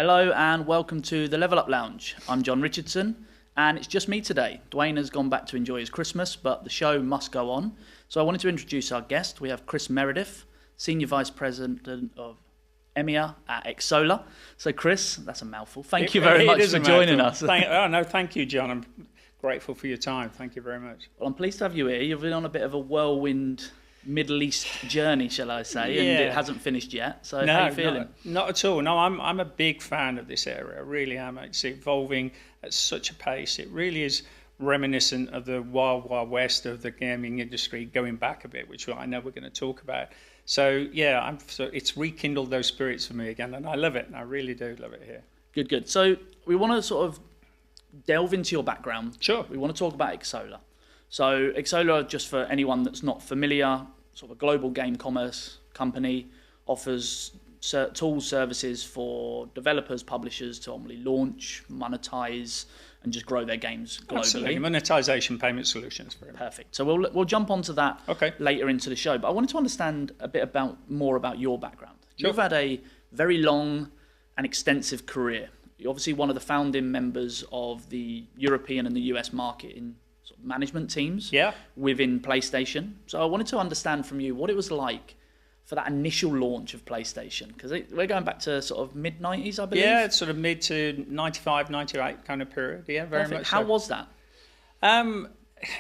Hello and welcome to the Level Up Lounge. I'm John Richardson and it's just me today. Dwayne has gone back to enjoy his Christmas, but the show must go on. So I wanted to introduce our guest. We have Chris Meredith, Senior Vice President of EMEA at Xsolla. So Chris, that's a mouthful. Thank you very much for joining us. Thank you, John. I'm grateful for your time. Thank you very much. Well, I'm pleased to have you here. You've been on a bit of a whirlwind Middle East journey, shall I say, and it hasn't finished yet. So how are you feeling? Not at all. No, I'm a big fan of this area. I really am. It's evolving at such a pace. It really is reminiscent of the wild, wild west of the gaming industry going back a bit, which I know we're going to talk about. So yeah, it's rekindled those spirits for me again, and I love it. I really do love it here. Good, good. So we want to sort of delve into your background. Sure. We want to talk about Xsolla. So Xsolla, just for anyone that's not familiar, sort of a global game commerce company, offers tools, services for developers, publishers to normally launch, monetize, and just grow their games globally. Absolutely. Monetization payment solutions. Perfect. So we'll jump onto that later into the show. But I wanted to understand a bit more about your background. Sure. You've had a very long and extensive career. You're obviously one of the founding members of the European and the US market in sort of management teams within PlayStation. So I wanted to understand from you what it was like for that initial launch of PlayStation, because we're going back to sort of mid-90s, I believe. Yeah, it's sort of mid to 95, 98 kind of period. Yeah, very Perfect. much. How was that?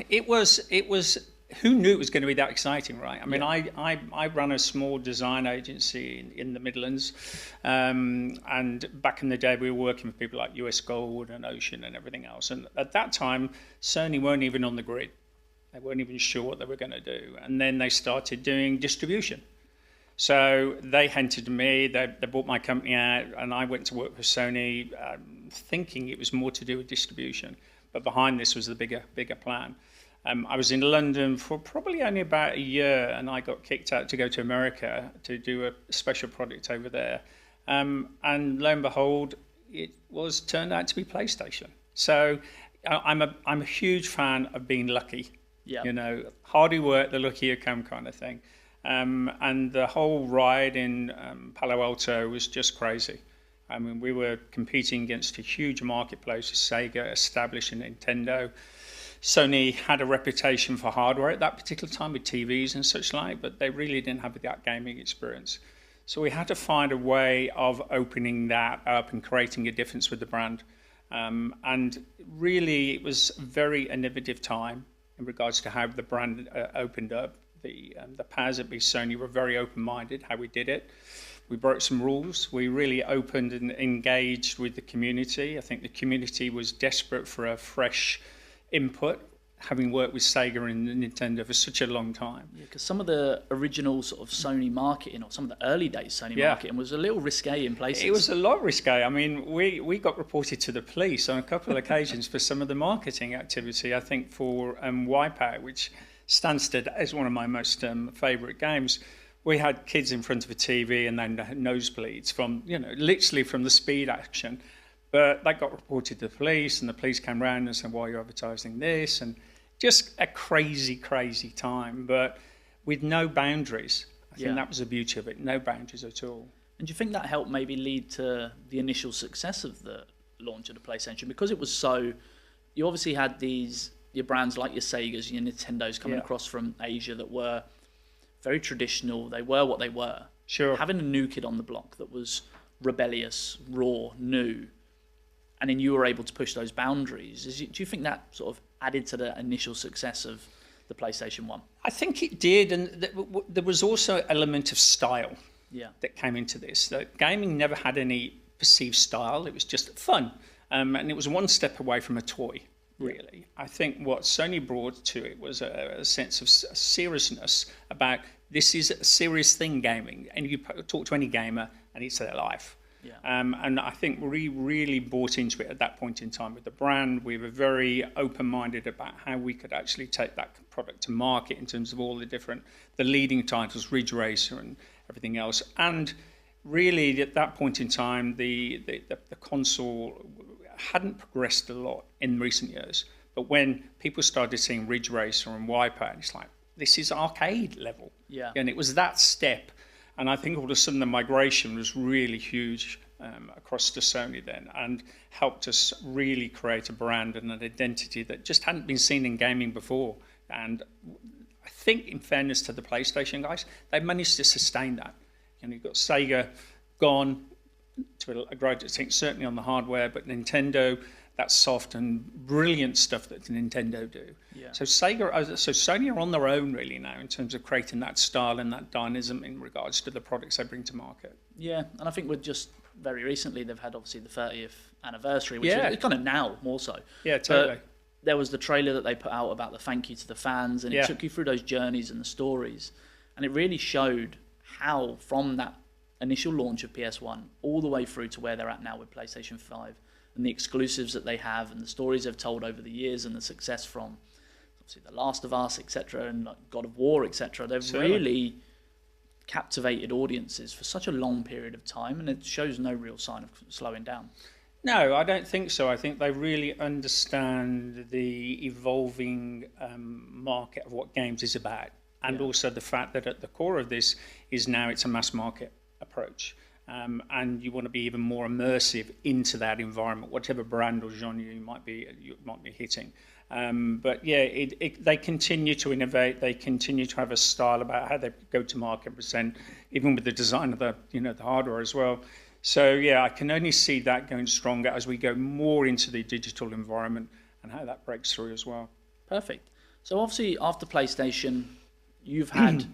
It was. Who knew it was going to be that exciting, right? I mean, I ran a small design agency in the Midlands, and back in the day we were working with people like US Gold and Ocean and everything else. And at that time, Sony weren't even on the grid. They weren't even sure what they were going to do. And then they started doing distribution. So they hunted me, they bought my company out, and I went to work for Sony, thinking it was more to do with distribution. But behind this was the bigger plan. I was in London for probably only about a year, and I got kicked out to go to America to do a special project over there. And lo and behold, it turned out to be PlayStation. So I'm a huge fan of being lucky. Yeah. You know, hard you work, the luckier you come kind of thing. And the whole ride in Palo Alto was just crazy. I mean, we were competing against a huge marketplace, Sega, established in Nintendo. Sony had a reputation for hardware at that particular time with TVs and such like, but they really didn't have that gaming experience. So we had to find a way of opening that up and creating a difference with the brand. And really, it was a very innovative time in regards to how the brand opened up. The powers that be, Sony, were very open-minded how we did it. We broke some rules. We really opened and engaged with the community. I think the community was desperate for a fresh input, having worked with Sega and Nintendo for such a long time. Yeah, because some of the original sort of Sony marketing, or some of the early days Sony marketing, was a little risque in places. It was a lot risque. I mean, we got reported to the police on a couple of occasions for some of the marketing activity. I think for Wipeout, which Stansted is one of my most favourite games. We had kids in front of a TV and then nosebleeds from, literally from the speed action. But that got reported to the police, and the police came round and said, why are you advertising this? And just a crazy, crazy time, but with no boundaries. I think that was the beauty of it, no boundaries at all. And do you think that helped maybe lead to the initial success of the launch of the PlayStation? Because it was you obviously had your brands like your Segas, your Nintendos coming across from Asia that were very traditional. They were what they were. Sure. Having a new kid on the block that was rebellious, raw, new, and then you were able to push those boundaries. Do you think that sort of added to the initial success of the PlayStation 1? I think it did, and there was also an element of style that came into this. That gaming never had any perceived style. It was just fun, and it was one step away from a toy, really. I think what Sony brought to it was a sense of seriousness about this is a serious thing, gaming. And you talk to any gamer, and it's their life. Yeah. And I think we really bought into it at that point in time with the brand. We were very open-minded about how we could actually take that product to market in terms of all the leading titles, Ridge Racer and everything else. And really, at that point in time, the console hadn't progressed a lot in recent years. But when people started seeing Ridge Racer and Wipeout, it's like, this is arcade level. Yeah. And it was that step. And I think all of a sudden the migration was really huge across to Sony then, and helped us really create a brand and an identity that just hadn't been seen in gaming before. And I think, in fairness to the PlayStation guys, they managed to sustain that. You know, you've got Sega gone to a great extent, certainly on the hardware, but Nintendo, that's soft and brilliant stuff that Nintendo do. Yeah. So Sony are on their own really now in terms of creating that style and that dynamism in regards to the products they bring to market. Yeah, and I think we're just very recently they've had obviously the 30th anniversary, which is kind of now more so. Yeah, totally. But there was the trailer that they put out about the thank you to the fans, and it took you through those journeys and the stories, and it really showed how from that initial launch of PS1 all the way through to where they're at now with PlayStation 5 and the exclusives that they have and the stories they've told over the years and the success from obviously The Last of Us, etc., and like God of War, etc. They've really captivated audiences for such a long period of time, and it shows no real sign of slowing down. No, I don't think so. I think they really understand the evolving market of what games is about, and also the fact that at the core of this is now it's a mass market approach. And you want to be even more immersive into that environment, whatever brand or genre you might be hitting. But yeah, they continue to innovate. They continue to have a style about how they go to market, present, even with the design of the hardware as well. So yeah, I can only see that going stronger as we go more into the digital environment and how that breaks through as well. Perfect. So obviously after PlayStation, you've had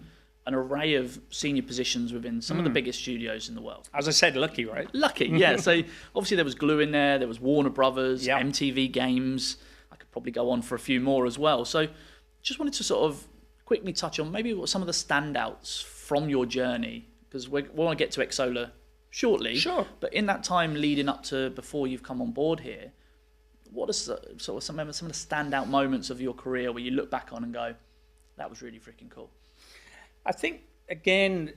an array of senior positions within some of the biggest studios in the world. As I said, lucky, right? Lucky, yeah. So obviously there was Glu in there, there was Warner Brothers, MTV Games. I could probably go on for a few more as well. So just wanted to sort of quickly touch on maybe what some of the standouts from your journey, because we want to get to Xsolla shortly. Sure. But in that time leading up to before you've come on board here, what are sort of some of the standout moments of your career where you look back on and go, that was really freaking cool? I think, again,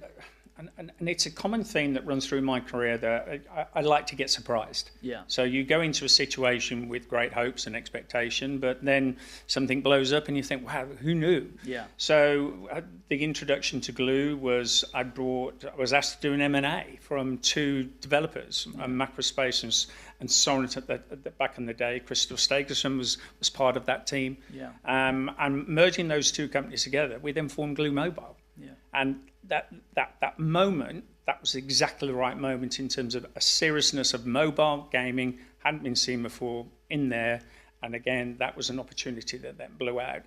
and it's a common theme that runs through my career that I like to get surprised. Yeah. So you go into a situation with great hopes and expectation, but then something blows up and you think, wow, who knew? Yeah. So the introduction to Glu was I was asked to do an M&A from two developers, Macrospace and Sonnet back in the day. Crystal Stagerson was part of that team. Yeah. And merging those two companies together, we then formed Glu Mobile. Yeah. And that moment, that was exactly the right moment in terms of a seriousness of mobile gaming, hadn't been seen before in there. And again, that was an opportunity that then blew out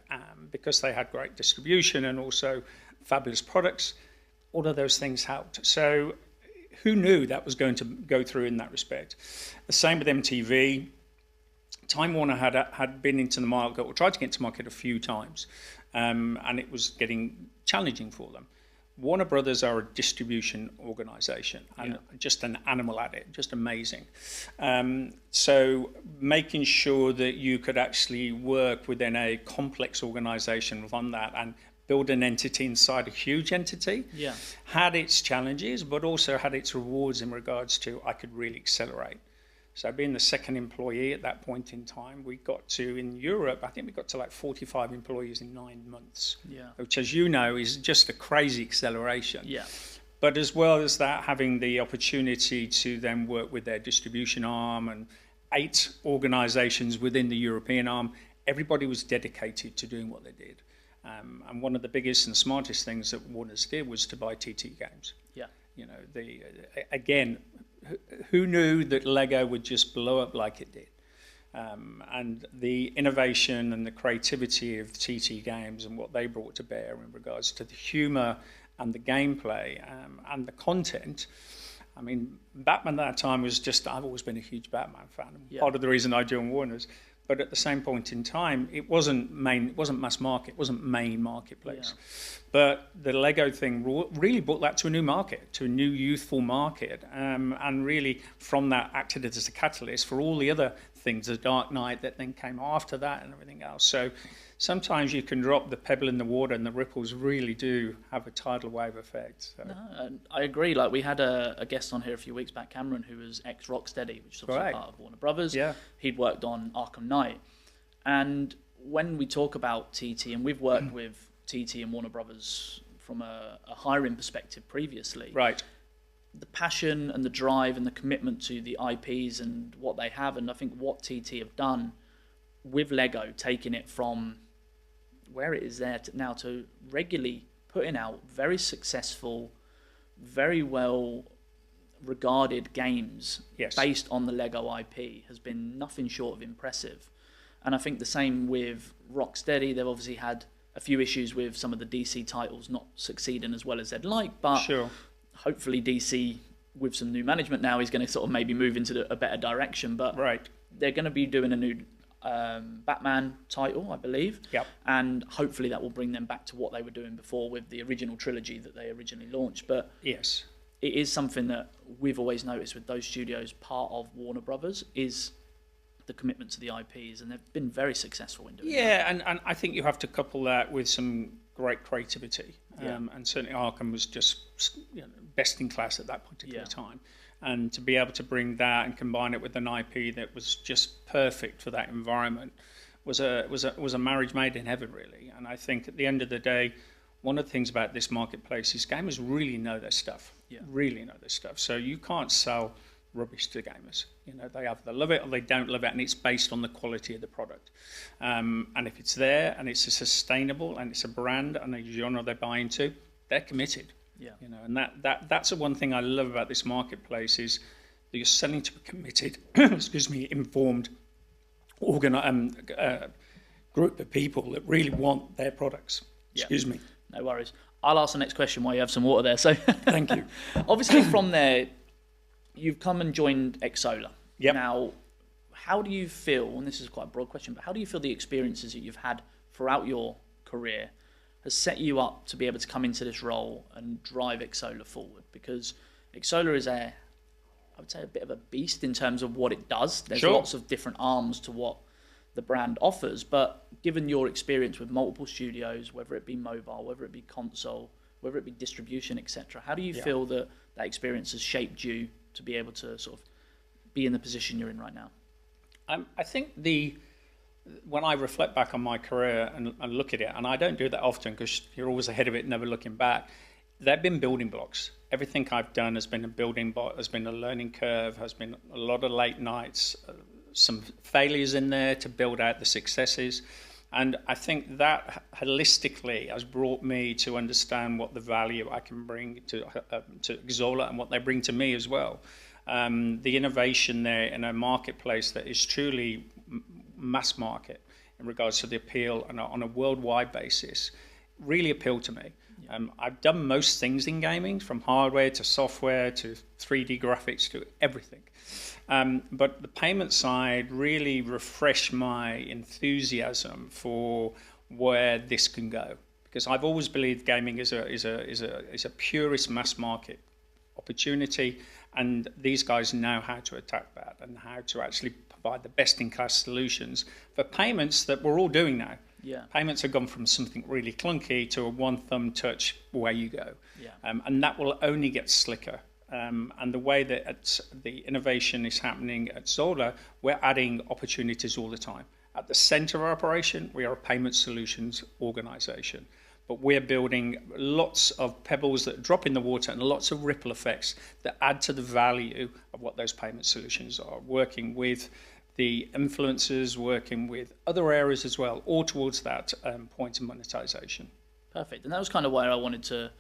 because they had great distribution and also fabulous products. All of those things helped. So who knew that was going to go through in that respect? The same with MTV. Time Warner had been into the market, or tried to get into the market a few times, and it was getting challenging for them. Warner Brothers are a distribution organization and just an animal at it, just amazing. So making sure that you could actually work within a complex organization on that and build an entity inside a huge entity had its challenges, but also had its rewards in regards to I could really accelerate. So being the second employee at that point in time, we got to, in Europe, I think we got to like 45 employees in 9 months, which, as you know, is just a crazy acceleration. Yeah. But as well as that, having the opportunity to then work with their distribution arm and 8 organizations within the European arm, everybody was dedicated to doing what they did. And one of the biggest and smartest things that Warner's did was to buy TT Games. Yeah. You know, again, who knew that Lego would just blow up like it did? And the innovation and the creativity of TT Games and what they brought to bear in regards to the humour and the gameplay and the content. I mean, Batman at that time was just, I've always been a huge Batman fan. Part of the reason I joined Warner's. But at the same point in time, it wasn't mass market, it wasn't main marketplace. Yeah. But the Lego thing really brought that to a new market, to a new youthful market, and really from that acted as a catalyst for all the other things, the Dark Knight that then came after that and everything else. So sometimes you can drop the pebble in the water and the ripples really do have a tidal wave effect. So. No, I agree. Like we had a guest on here a few weeks back, Cameron, who was ex-Rocksteady, which is obviously part of Warner Brothers. Yeah. He'd worked on Arkham Knight. And when we talk about TT, and we've worked with TT and Warner Brothers from a hiring perspective previously. Right. the passion and the drive and the commitment to the IPs and what they have, and I think what TT have done with Lego, taking it from where it is there to now to regularly putting out very successful, very well regarded games based on the Lego IP has been nothing short of impressive. And I think the same with Rocksteady. They've obviously had a few issues with some of the DC titles not succeeding as well as they'd like, but hopefully DC with some new management now is going to sort of maybe move into a better direction. But they're going to be doing a new Batman title, I believe, and hopefully that will bring them back to what they were doing before with the original trilogy that they originally launched. But it is something that we've always noticed with those studios, part of Warner Brothers, is the commitment to the IPs, and they've been very successful in doing that. And I think you have to couple that with some great creativity, and certainly Arkham was just best in class at that particular time, and to be able to bring that and combine it with an IP that was just perfect for that environment was a marriage made in heaven, really. And I think at the end of the day, one of the things about this marketplace is gamers really know their stuff, really know their stuff. So you can't sell rubbish to gamers. They either love it or they don't love it, and it's based on the quality of the product. And if it's there and it's sustainable and it's a brand and a genre they buy into, they're committed. And that's the one thing I love about this marketplace is that you're selling to a committed, informed, group of people that really want their products. No worries. I'll ask the next question while you have some water there. So thank you. Obviously, from there, you've come and joined Xsolla. Now, how do you feel, and this is quite a broad question, but how do you feel the experiences that you've had throughout your career has set you up to be able to come into this role and drive Xsolla forward? Because Xsolla is I would say, a bit of a beast in terms of what it does. There's lots of different arms to what the brand offers, but given your experience with multiple studios, whether it be mobile, whether it be console, whether it be distribution, etc., how do you feel that experience has shaped you to be able to sort of be in the position you're in right now? I think when I reflect back on my career and look at it, and I don't do that often because you're always ahead of it, never looking back, they've been building blocks. Everything I've done has been a building block, has been a learning curve, has been a lot of late nights, some failures in there to build out the successes. And I think that holistically has brought me to understand what the value I can bring to Xsolla and what they bring to me as well. The innovation there in a marketplace that is truly mass market in regards to the appeal and on a worldwide basis really appealed to me. I've done most things in gaming, from hardware to software to 3D graphics to everything. But the payment side really refreshed my enthusiasm for where this can go, because I've always believed gaming is a purist mass market opportunity, and these guys know how to attack that and how to actually provide the best-in-class solutions for payments that we're all doing now. Payments have gone from something really clunky to a one-thumb touch, away you go. And that will only get slicker. And the way that the innovation is happening at Xsolla, we're adding opportunities all the time. At the center of our operation, we are a payment solutions organization. But we're building lots of pebbles that drop in the water and lots of ripple effects that add to the value of what those payment solutions are. Working with the influencers, working with other areas as well, all towards that point of monetization. Perfect. And that was kind of where I wanted to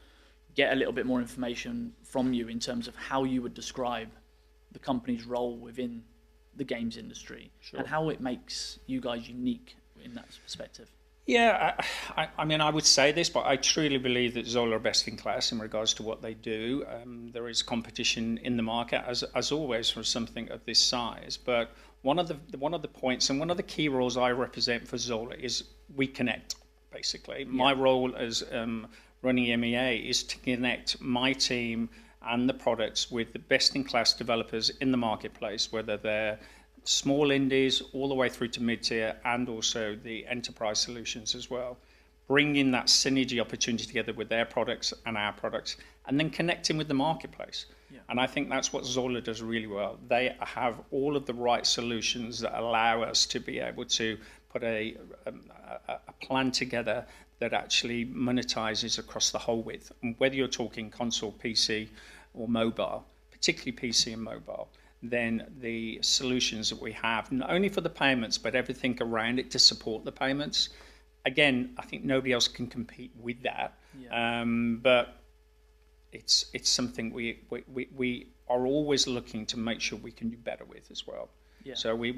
get a little bit more information from you in terms of how you would describe the company's role within the games industry and how it makes you guys unique in that perspective. I mean, I would say this, but I truly believe that Xsolla are best in class in regards to what they do. There is competition in the market, as always, for something of this size. But one of the points and one of the key roles I represent for Xsolla is we connect, basically. My role as running MEA is to connect my team and the products with the best-in-class developers in the marketplace, whether they're small indies all the way through to mid-tier and also the enterprise solutions as well. Bringing that synergy opportunity together with their products and our products, and then connecting with the marketplace. And I think that's what Xsolla does really well. They have all of the right solutions that allow us to be able to put a plan together that actually monetizes across the whole width. And whether you're talking console, PC, or mobile, particularly PC and mobile, then the solutions that we have, not only for the payments, but everything around it to support the payments. Again, I think nobody else can compete with that, but it's something we are always looking to make sure we can do better with as well. Yeah. So we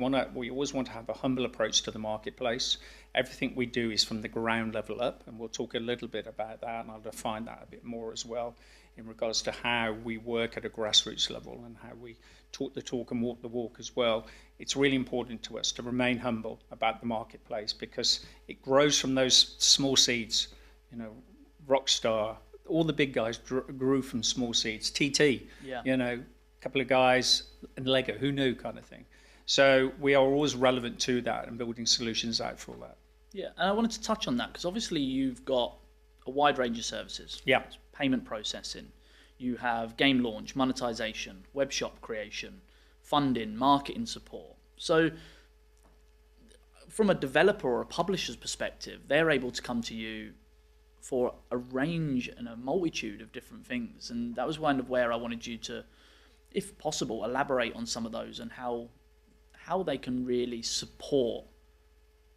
always want to have a humble approach to the marketplace. Everything we do is from the ground level up, and we'll talk a little bit about that, and I'll define that a bit more as well in regards to how we work at a grassroots level and how we talk the talk and walk the walk as well. It's really important to us to remain humble about the marketplace because it grows from those small seeds. You know, Rockstar, all the big guys grew from small seeds. TT, you know, a couple of guys, and Lego, who knew, kind of thing. So we are always relevant to that and building solutions out for that. Yeah, and I wanted to touch on that because obviously you've got a wide range of services. Yeah. Payment processing, you have game launch, monetization, web shop creation, funding, marketing support. So from a developer or a publisher's perspective, they're able to come to you for a range and a multitude of different things. And that was kind of where I wanted you to, if possible, elaborate on some of those and how they can really support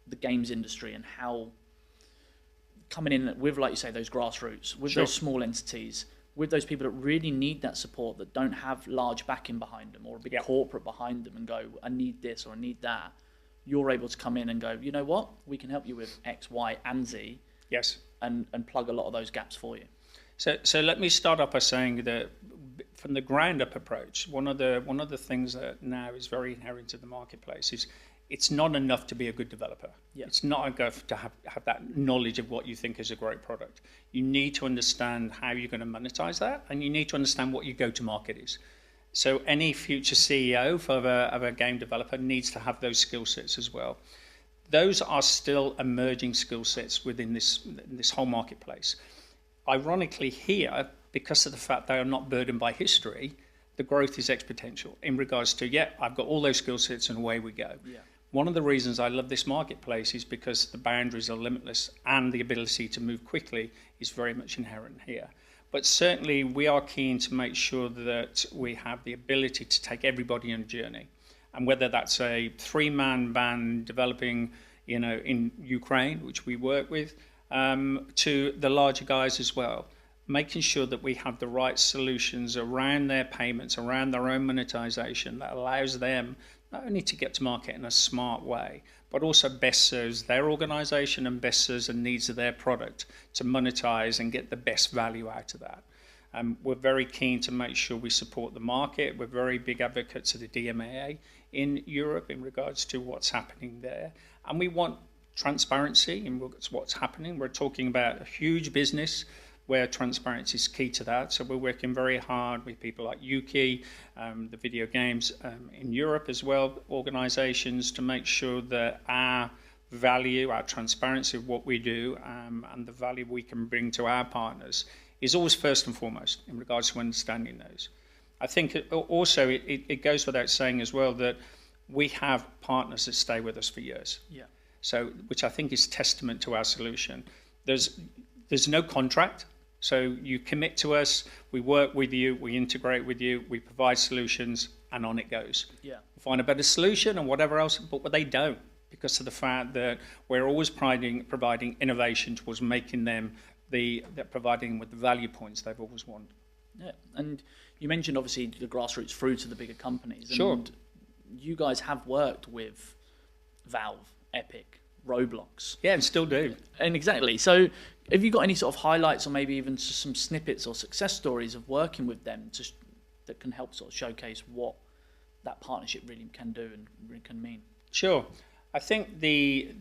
the games industry and how coming in with, like you say, those grassroots, with those small entities, with those people that really need that support, that don't have large backing behind them or a big corporate behind them and go, I need this or I need that. You're able to come in and go, you know what, we can help you with X, Y, and Z. Yes. And plug a lot of those gaps for you. So let me start off by saying that from the ground up approach, one of the things that now is very inherent to the marketplace is it's not enough to be a good developer. Yeah. It's not enough to have that knowledge of what you think is a great product. You need to understand how you're going to monetize that, and you need to understand what your go-to-market is. So any future CEO of a game developer needs to have those skill sets as well. Those are still emerging skill sets within this whole marketplace. Ironically here, because of the fact they are not burdened by history, the growth is exponential in regards to, I've got all those skill sets and away we go. Yeah. One of the reasons I love this marketplace is because the boundaries are limitless and the ability to move quickly is very much inherent here. But certainly we are keen to make sure that we have the ability to take everybody on a journey. And whether that's a 3-man band developing, you know, in Ukraine, which we work with, to the larger guys as well, making sure that we have the right solutions around their payments, around their own monetization that allows them not only to get to market in a smart way, but also best serves their organization and best serves the needs of their product to monetize and get the best value out of that. We're very keen to make sure we support the market. We're very big advocates of the DMAA in Europe in regards to what's happening there. And we want transparency in what's happening. We're talking about a huge business where transparency is key to that. So we're working very hard with people like Yuki, the video games in Europe as well, organizations, to make sure that our value, our transparency of what we do, and the value we can bring to our partners is always first and foremost in regards to understanding those. I think also it goes without saying as well that we have partners that stay with us for years. Yeah. So, which I think is testament to our solution. There's no contract. So you commit to us, we work with you, we integrate with you, we provide solutions, and on it goes. Yeah. We find a better solution and whatever else, but they don't, because of the fact that we're always providing innovation towards making them providing with the value points they've always wanted. Yeah, and you mentioned obviously the grassroots through to the bigger companies. Sure. And you guys have worked with Valve, Epic, Roblox. Yeah, and still do. And exactly. So have you got any sort of highlights or maybe even some snippets or success stories of working with them that can help sort of showcase what that partnership really can do and really can mean? Sure. I think the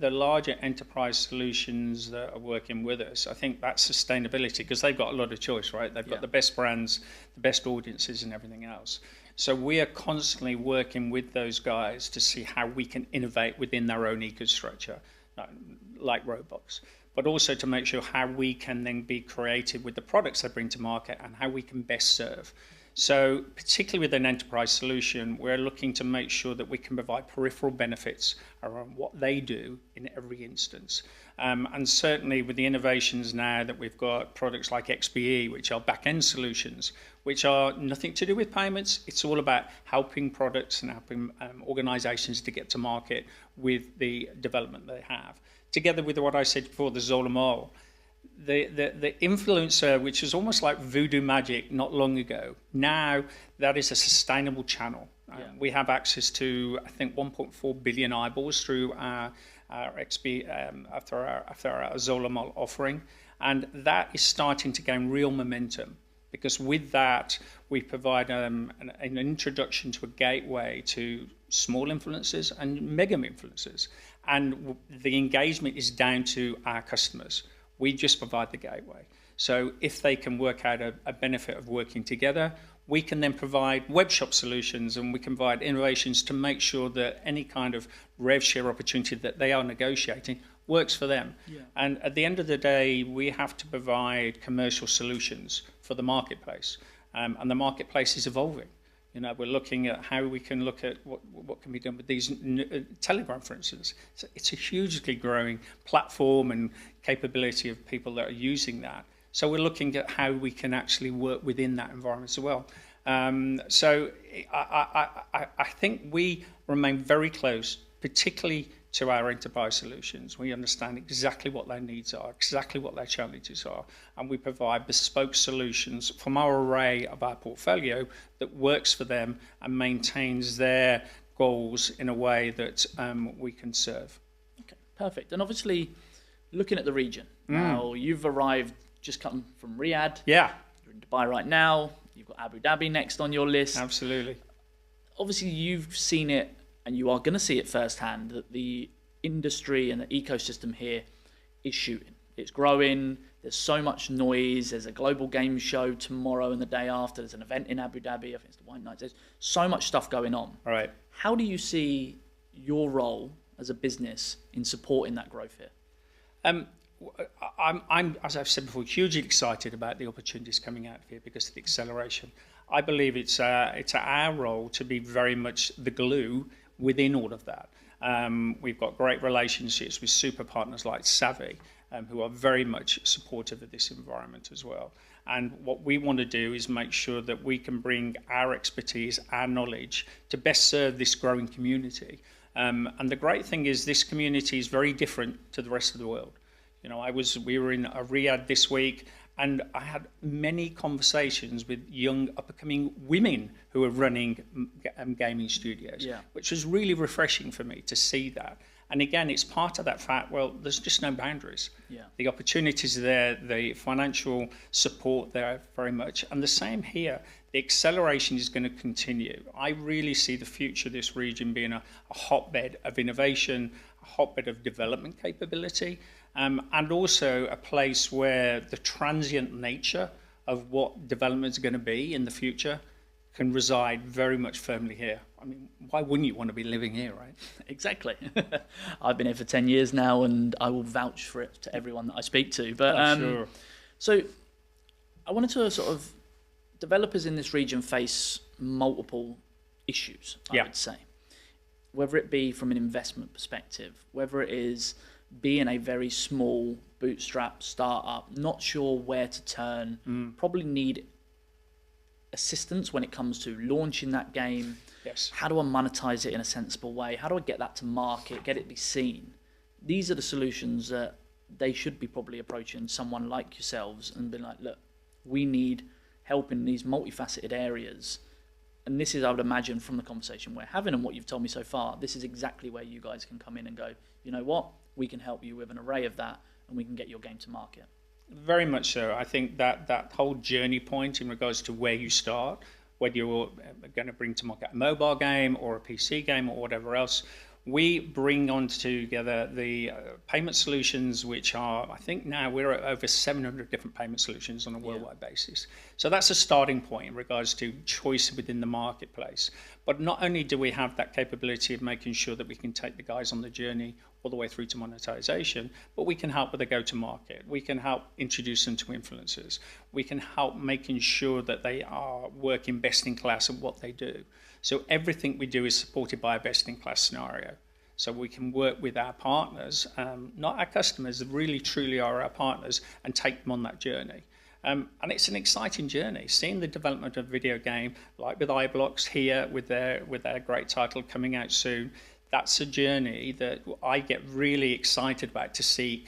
larger enterprise solutions that are working with us, I think that's sustainability, because they've got a lot of choice, right? They've got the best brands, the best audiences and everything else. So we are constantly working with those guys to see how we can innovate within their own ecostructure, like Roblox, but also to make sure how we can then be creative with the products they bring to market and how we can best serve. So particularly with an enterprise solution, we're looking to make sure that we can provide peripheral benefits around what they do in every instance. And certainly with the innovations now that we've got products like XBE, which are back-end solutions, which are nothing to do with payments. It's all about helping products and helping organizations to get to market with the development they have. Together with what I said before, the Xsolla Mobile, the influencer, which was almost like voodoo magic not long ago, now that is a sustainable channel. We have access to, I think, 1.4 billion eyeballs through our XP after our Xsolla Mobile offering, and that is starting to gain real momentum. Because with that, we provide an introduction to a gateway to small influencers and mega influencers. And the engagement is down to our customers. We just provide the gateway. So if they can work out a benefit of working together, we can then provide web shop solutions, and we can provide innovations to make sure that any kind of rev share opportunity that they are negotiating works for them. Yeah. And at the end of the day, we have to provide commercial solutions for the marketplace. And the marketplace is evolving. You know, we're looking at how we can look at what can be done with these Telegram, for instance. So it's a hugely growing platform and capability of people that are using that. So we're looking at how we can actually work within that environment as well. So I think we remain very close, particularly to our enterprise solutions. We understand exactly what their needs are, exactly what their challenges are, and we provide bespoke solutions from our array of our portfolio that works for them and maintains their goals in a way that we can serve. Okay, perfect. And obviously, looking at the region, now you've arrived, just come from Riyadh. Yeah. You're in Dubai right now. You've got Abu Dhabi next on your list. Absolutely. Obviously, you've seen it, and you are going to see it firsthand, that the industry and the ecosystem here is shooting. It's growing. There's so much noise. There's a global game show tomorrow and the day after. There's an event in Abu Dhabi. I think it's the White Nights. There's so much stuff going on. All right. How do you see your role as a business in supporting that growth here? I'm, as I've said before, hugely excited about the opportunities coming out of here because of the acceleration. I believe it's our role to be very much the glue within all of that. We've got great relationships with super partners like Savvy, who are very much supportive of this environment as well. And what we want to do is make sure that we can bring our expertise, our knowledge, to best serve this growing community. And the great thing is this community is very different to the rest of the world. You know, we were in Riyadh this week, and I had many conversations with young up-and-coming women who are running gaming studios, which was really refreshing for me to see that. And again, it's part of that fact, well, there's just no boundaries. Yeah. The opportunities are there, the financial support there very much. And the same here, the acceleration is going to continue. I really see the future of this region being a hotbed of innovation, a hotbed of development capability, and also a place where the transient nature of what development is going to be in the future can reside very much firmly here. I mean, why wouldn't you want to be living here, right? Exactly. I've been here for 10 years now, and I will vouch for it to everyone that I speak to. But sure. So I wanted to sort of, developers in this region face multiple issues, I would say. Whether it be from an investment perspective, whether it is being a very small bootstrap startup, not sure where to turn, probably need assistance when it comes to launching that game. Yes. How do I monetize it in a sensible way? How do I get that to market, get it to be seen? These are the solutions that they should be probably approaching someone like yourselves and being like, look, we need help in these multifaceted areas. And this is, I would imagine, from the conversation we're having and what you've told me so far, this is exactly where you guys can come in and go, you know what, we can help you with an array of that and we can get your game to market. Very much so. I think that whole journey point in regards to where you start, whether you're going to bring to market a mobile game or a PC game or whatever else, we bring on together the payment solutions, which are, I think now we're at over 700 different payment solutions on a worldwide basis. So that's a starting point in regards to choice within the marketplace. But not only do we have that capability of making sure that we can take the guys on the journey all the way through to monetization, but we can help with the go-to-market. We can help introduce them to influencers. We can help making sure that they are working best in class at what they do. So everything we do is supported by a best in class scenario. So we can work with our partners, not our customers, really truly are our partners, and take them on that journey. And it's an exciting journey, seeing the development of a video game, like with iBlocks here, with their great title coming out soon. That's a journey that I get really excited about to see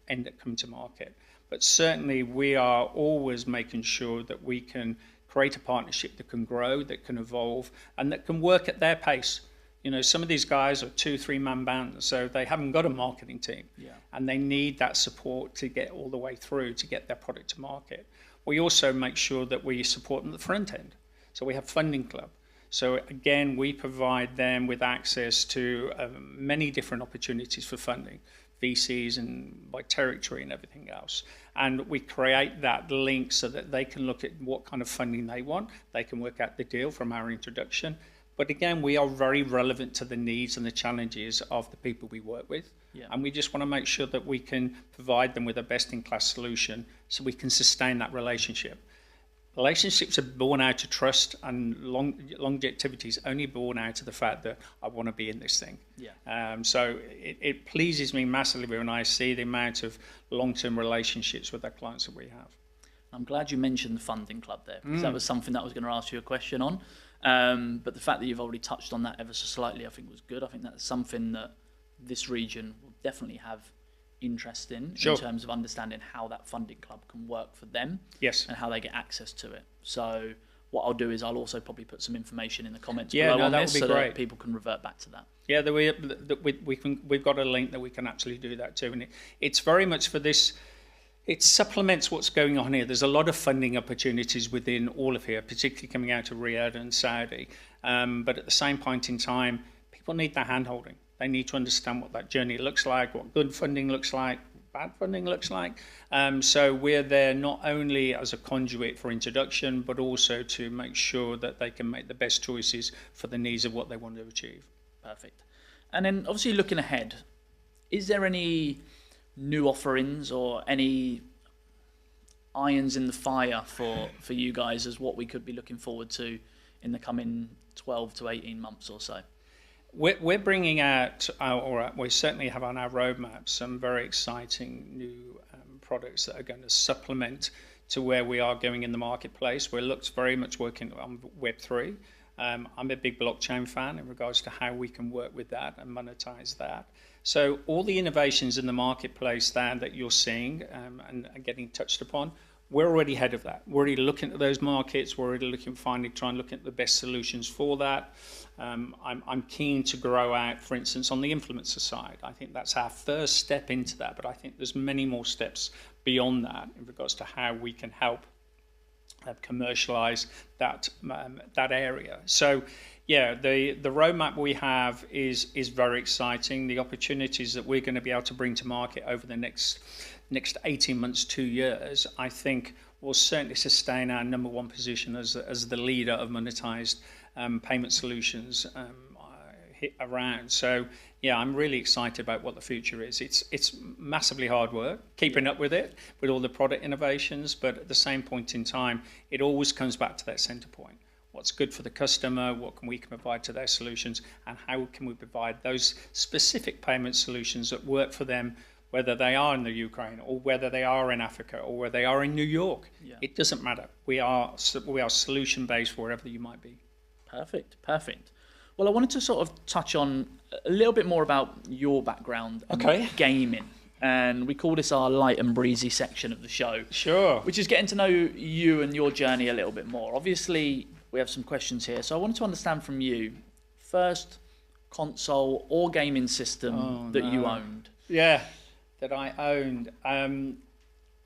end up coming to market. But certainly we are always making sure that we can create a partnership that can grow, that can evolve, and that can work at their pace. You know, some of these guys are 2-3 man bands, so they haven't got a marketing team, and they need that support to get all the way through to get their product to market. We also make sure that we support them at the front end. So we have Funding Club. So again, we provide them with access to many different opportunities for funding, VCs and by territory and everything else. And we create that link so that they can look at what kind of funding they want. They can work out the deal from our introduction. But again, we are very relevant to the needs and the challenges of the people we work with. And we just want to make sure that we can provide them with a best-in-class solution so we can sustain that relationship. Relationships are born out of trust, and longevity is only born out of the fact that I want to be in this thing. So it pleases me massively when I see the amount of long-term relationships with our clients that we have. I'm glad you mentioned the Funding Club there, because that was something that I was going to ask you a question on. But the fact that you've already touched on that ever so slightly, I think was good. I think that's something that this region will definitely have interest in terms of understanding how that Funding Club can work for them, and how they get access to it. So what I'll do is I'll also probably put some information in the comments below on this, so that people can revert back to that. We've got a link that we can actually do that too, and it's very much for this. It supplements what's going on here. There's a lot of funding opportunities within all of here, particularly coming out of Riyadh and Saudi. But at the same point in time, people need that hand-holding. They need to understand what that journey looks like, what good funding looks like, bad funding looks like. So we're there not only as a conduit for introduction, but also to make sure that they can make the best choices for the needs of what they want to achieve. Perfect. And then obviously looking ahead, is there any new offerings or any irons in the fire for you guys as what we could be looking forward to in the coming 12 to 18 months or so? We're bringing out, or we certainly have on our roadmap, some very exciting new products that are going to supplement to where we are going in the marketplace. We're very much working on Web3. I'm a big blockchain fan in regards to how we can work with that and monetize that. So all the innovations in the marketplace that you're seeing and getting touched upon, we're already ahead of that. We're already looking at those markets. We're already trying to look at the best solutions for that. I'm keen to grow out, for instance, on the influencer side. I think that's our first step into that, but I think there's many more steps beyond that in regards to how we can help commercialize that area. So yeah, the roadmap we have is very exciting. The opportunities that we're going to be able to bring to market over the next 18 months, 2 years, I think will certainly sustain our number one position as the leader of monetized payment solutions around. So yeah, I'm really excited about what the future is. It's massively hard work keeping up with it, with all the product innovations, but at the same point in time, it always comes back to that center point. What's good for the customer, what can we provide to their solutions, and how can we provide those specific payment solutions that work for them, whether they are in the Ukraine or whether they are in Africa or whether they are in New York. It doesn't matter. We are solution-based wherever you might be. Perfect. Well, I wanted to sort of touch on a little bit more about your background in gaming. And we call this our light and breezy section of the show. Sure. Which is getting to know you and your journey a little bit more. Obviously, we have some questions here. So I wanted to understand from you, first console or gaming system you owned. Yeah, that I owned.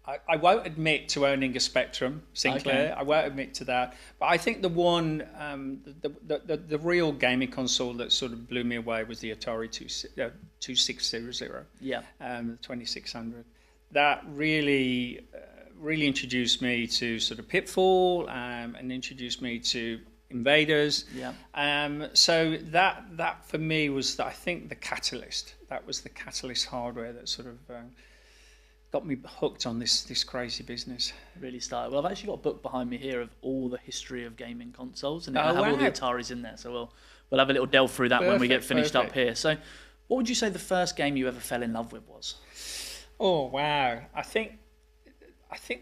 I won't admit to owning a Spectrum Sinclair. Okay. I won't admit to that. But I think the one, the real gaming console that sort of blew me away was the Atari 2600. Yeah. 2600. That really introduced me to sort of Pitfall and introduced me to Invaders. Yeah. So that for me was, I think, the catalyst. that was the catalyst hardware that sort of got me hooked on this crazy business. Really started. Well, I've actually got a book behind me here of all the history of gaming consoles, and I have all the Ataris in there. So we'll have a little delve through that when we get finished up here. So, what would you say the first game you ever fell in love with was? Oh wow! I think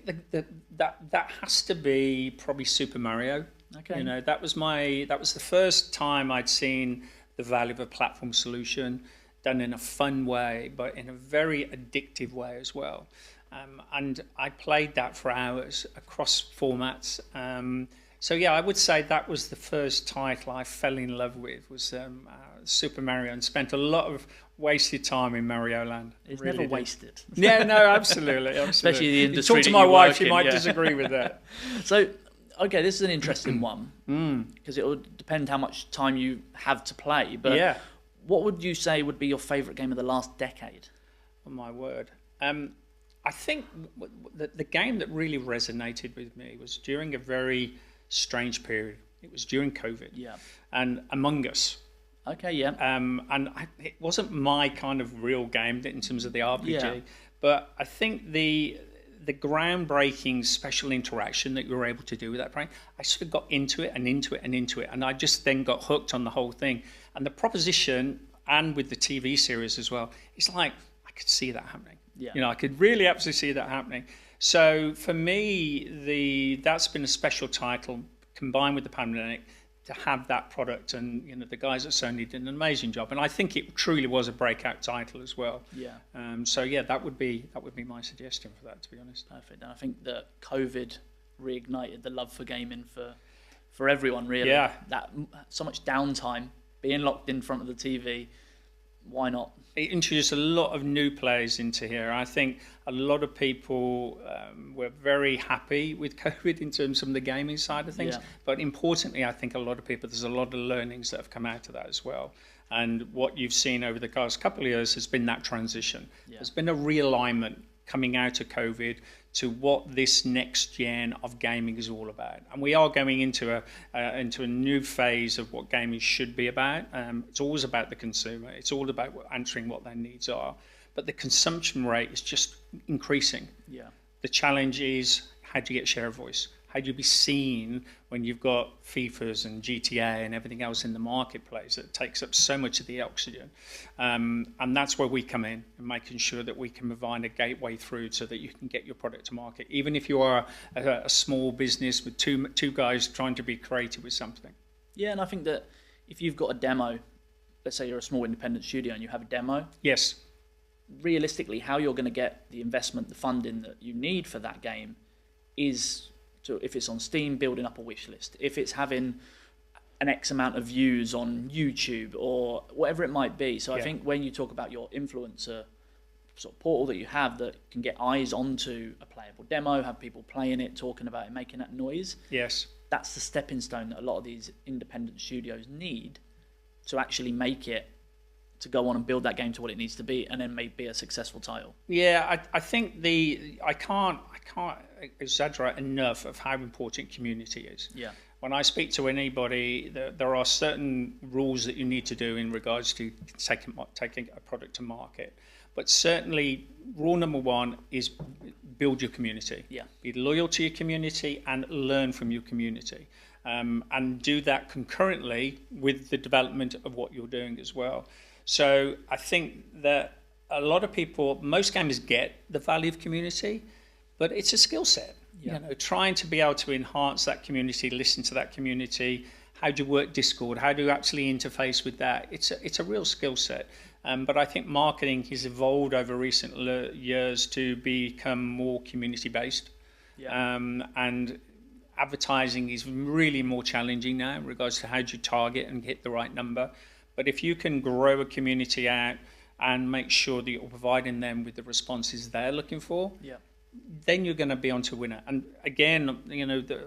that has to be probably Super Mario. Okay. You know, that was the first time I'd seen the value of a platform solution done in a fun way, but in a very addictive way as well. And I played that for hours across formats. So yeah, I would say that was the first title I fell in love with, was Super Mario, and spent a lot of wasted time in Mario Land. It's really never wasted. Yeah, no, absolutely. Especially the industry. You talk to my wife, she might disagree with that. So, okay, this is an interesting one, because it will depend how much time you have to play. But what would you say would be your favourite game of the last decade? Oh my word. I think the game that really resonated with me was during a very strange period. It was during COVID. Yeah. And Among Us. Okay, yeah. It wasn't my kind of real game in terms of the RPG, but I think the groundbreaking special interaction that you were able to do with that brain, I sort of got into it, and I just then got hooked on the whole thing. And the proposition, and with the TV series as well, it's like I could see that happening. Yeah. You know, I could really absolutely see that happening. So for me, that's been a special title combined with the pandemic to have that product, and you know, the guys at Sony did an amazing job, and I think it truly was a breakout title as well. Yeah. So yeah, that would be my suggestion for that, to be honest. Perfect. And I think that COVID reignited the love for gaming for everyone, really. Yeah. That so much downtime, being locked in front of the TV. Why not? It introduced a lot of new players into here. I think a lot of people were very happy with COVID in terms of the gaming side of things. Yeah. But importantly, I think a lot of people, there's a lot of learnings that have come out of that as well. And what you've seen over the past couple of years has been that transition. Yeah. There's been a realignment coming out of COVID to what this next gen of gaming is all about, and we are going into a new phase of what gaming should be about. It's always about the consumer. It's all about answering what their needs are, but the consumption rate is just increasing. Yeah. The challenge is, how do you get share of voice? How do you be seen when you've got FIFAs and GTA and everything else in the marketplace that takes up so much of the oxygen? And that's where we come in, and making sure that we can provide a gateway through so that you can get your product to market, even if you are a small business with two guys trying to be creative with something. Yeah, and I think that if you've got a demo, let's say you're a small independent studio and you have a demo. Yes. Realistically, how you're going to get the investment, the funding that you need for that game is... So if it's on Steam, building up a wish list. If it's having an X amount of views on YouTube or whatever it might be. So I think when you talk about your influencer sort of portal that you have that can get eyes onto a playable demo, have people playing it, talking about it, making that noise. Yes. That's the stepping stone that a lot of these independent studios need to actually make it, to go on and build that game to what it needs to be, and then maybe be a successful title. Yeah, I think I can't exaggerate enough of how important community is. Yeah. When I speak to anybody, there are certain rules that you need to do in regards to taking a product to market. But certainly, rule number one is build your community. Yeah. Be loyal to your community and learn from your community. And do that concurrently with the development of what you're doing as well. So I think that a lot of people, most gamers get the value of community, but it's a skill set. Yeah. You know, trying to be able to enhance that community, listen to that community. How do you work Discord? How do you actually interface with that? It's a real skill set. But I think marketing has evolved over recent years to become more community based. Yeah. And advertising is really more challenging now in regards to how do you target and hit the right number. But if you can grow a community out and make sure that you're providing them with the responses they're looking for, then you're going to be onto a winner. And again, you know, the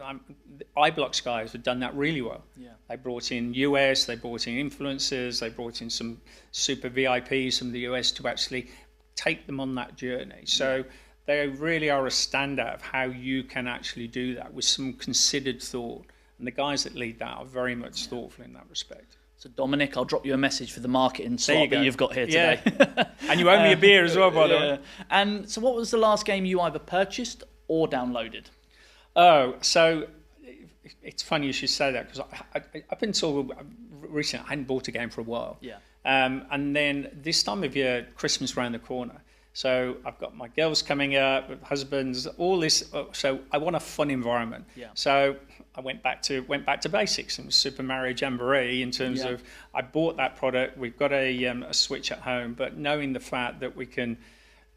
iBlocks guys have done that really well. Yeah. They brought in US, they brought in influencers, they brought in some super VIPs from the US to actually take them on that journey. So they really are a standout of how you can actually do that with some considered thought. And the guys that lead that are very much thoughtful in that respect. So Dominic, I'll drop you a message for the marketing slot that you've got here today. Yeah. And you owe me a beer as well, by the way. And so what was the last game you either purchased or downloaded? Oh, so it's funny you should say that, because up until recently I hadn't bought a game for a while. Yeah. And then this time of year, Christmas around the corner. So I've got my girls coming up, husbands, all this. So I want a fun environment. Yeah. So I went back to basics, and Super Mario Jamboree in terms of I bought that product. We've got a Switch at home, but knowing the fact that we can,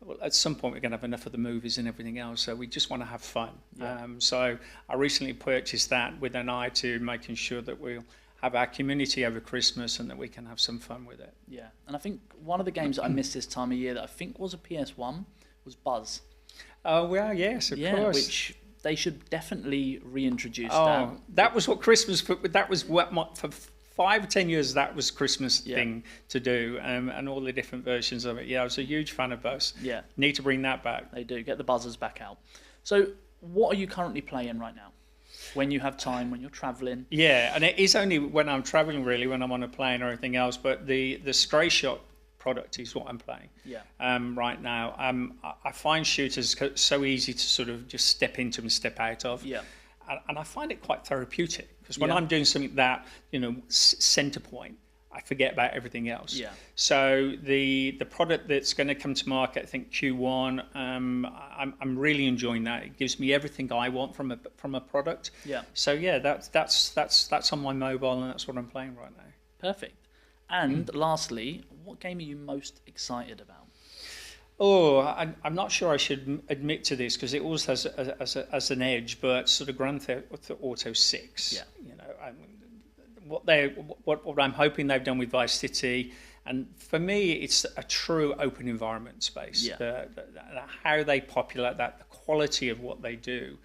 well, at some point we're going to have enough of the movies and everything else, so we just want to have fun. Yeah. So I recently purchased that with an eye to making sure that we'll have our community over Christmas and that we can have some fun with it. Yeah, and I think one of the games that I missed this time of year that I think was a PSOne was Buzz. Oh, well, yes, of course. Which they should definitely reintroduce that was what Christmas, that was what for 5 or 10 years, that was Christmas thing to do, and all the different versions of it. Yeah, I was a huge fan of Buzz. Yeah. Need to bring that back. They do, get the buzzers back out. So what are you currently playing right now? When you have time, when you're traveling? Yeah, and it is only when I'm traveling, really, when I'm on a plane or anything else, but the Stray Shot product is what I'm playing right now. I find shooters so easy to sort of just step into and step out of. Yeah. And I find it quite therapeutic, because when I'm doing something that, center point, I forget about everything else. Yeah. So the product that's going to come to market, I think Q1, I'm really enjoying that. It gives me everything I want from a product. Yeah. So yeah, that's on my mobile, and that's what I'm playing right now. Perfect. And lastly, what game are you most excited about? Oh, I'm not sure I should admit to this, because it always has as an edge, but sort of Grand Theft Auto 6. Yeah. What I'm hoping they've done with Vice City, and for me, it's a true open environment space. Yeah. How they populate that, the quality of what they do,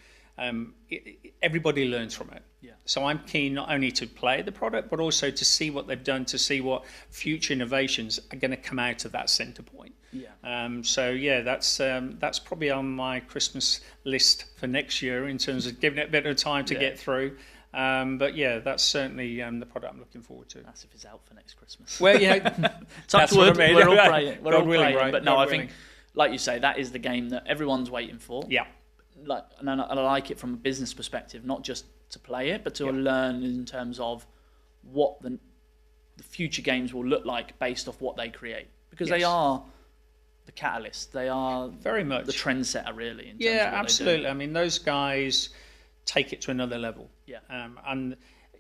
everybody learns from it. Yeah. So I'm keen not only to play the product, but also to see what they've done, to see what future innovations are going to come out of that center point. Yeah. So yeah, that's probably on my Christmas list for next year, in terms of giving it a bit of time to get through. But yeah, that's certainly the product I'm looking forward to. That's if it's out for next Christmas. Well, yeah, touch wood, I mean. We're all playing. We're all playing. Right? But no, I think, like you say, that is the game that everyone's waiting for. Yeah. And I like it from a business perspective, not just to play it, but to learn in terms of what the future games will look like based off what they create, because they are the catalyst. They are very much the trendsetter, really. In terms of what absolutely. they do. I mean, those guys take it to another level. Yeah. And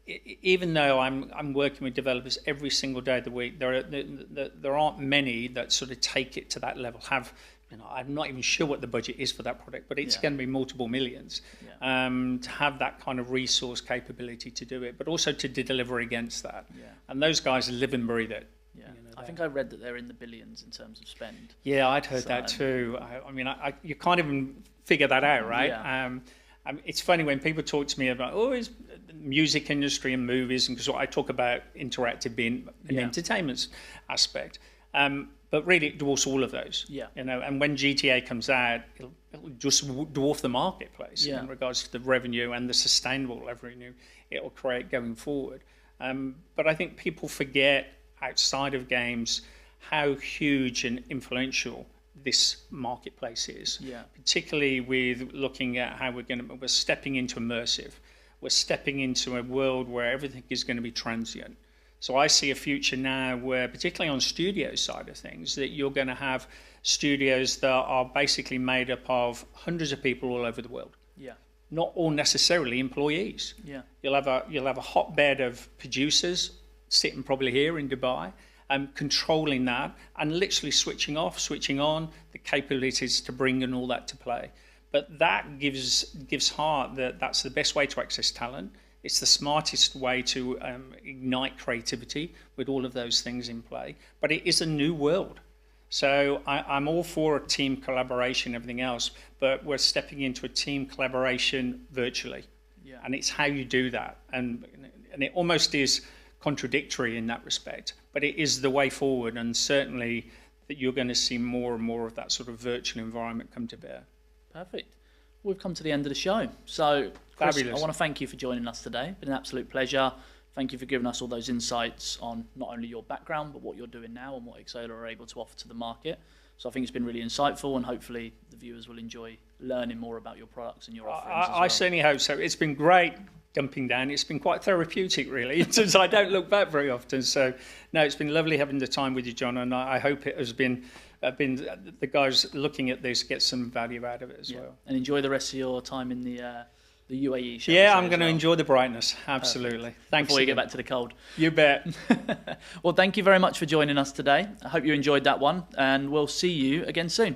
even though I'm working with developers every single day of the week, there aren't many that sort of take it to that level. I'm not even sure what the budget is for that product, but it's going to be multiple millions. Yeah. To have that kind of resource capability to do it, but also to deliver against that. Yeah. And those guys live and breathe it. Yeah. I think I read that they're in the billions in terms of spend. Yeah, I'd heard that too. You can't even figure that out, right? Yeah. It's funny when people talk to me about, is music industry and movies, and because I talk about interactive being an entertainment aspect. But really, it dwarfs all of those. Yeah. And when GTA comes out, it'll just dwarf the marketplace in regards to the revenue and the sustainable revenue it'll create going forward. But I think people forget, outside of games, how huge and influential this marketplace is. Yeah. Particularly with looking at how we're stepping into immersive. We're stepping into a world where everything is going to be transient. So I see a future now where, particularly on studio side of things, that you're going to have studios that are basically made up of hundreds of people all over the world. Yeah. Not all necessarily employees. Yeah. You'll have a hotbed of producers sitting probably here in Dubai, controlling that and literally switching off, switching on, the capabilities to bring and all that to play. But that gives heart that that's the best way to access talent. It's the smartest way to ignite creativity with all of those things in play. But it is a new world. So I'm all for a team collaboration, everything else, but we're stepping into a team collaboration virtually. Yeah. And it's how you do that. And it almost is contradictory in that respect, but it is the way forward, and certainly that you're going to see more and more of that sort of virtual environment come to bear. Perfect. We've come to the end of the show. So, Chris, fabulous. I want to thank you for joining us today. It's been an absolute pleasure. thank you for giving us all those insights on not only your background, but what you're doing now and what Xsolla are able to offer to the market. So I think it's been really insightful, and hopefully the viewers will enjoy learning more about your products and your offerings as well. I certainly hope so. It's been great dumping down. It's been quite therapeutic, really, since I don't look back very often. So, no, it's been lovely having the time with you, John, and I hope it has been the guys looking at this get some value out of it as well. And enjoy the rest of your time in the UAE show. Yeah, I'm going to enjoy the brightness. Absolutely. Thanks. Before you get back to the cold. You bet. Well, thank you very much for joining us today. I hope you enjoyed that one, and we'll see you again soon.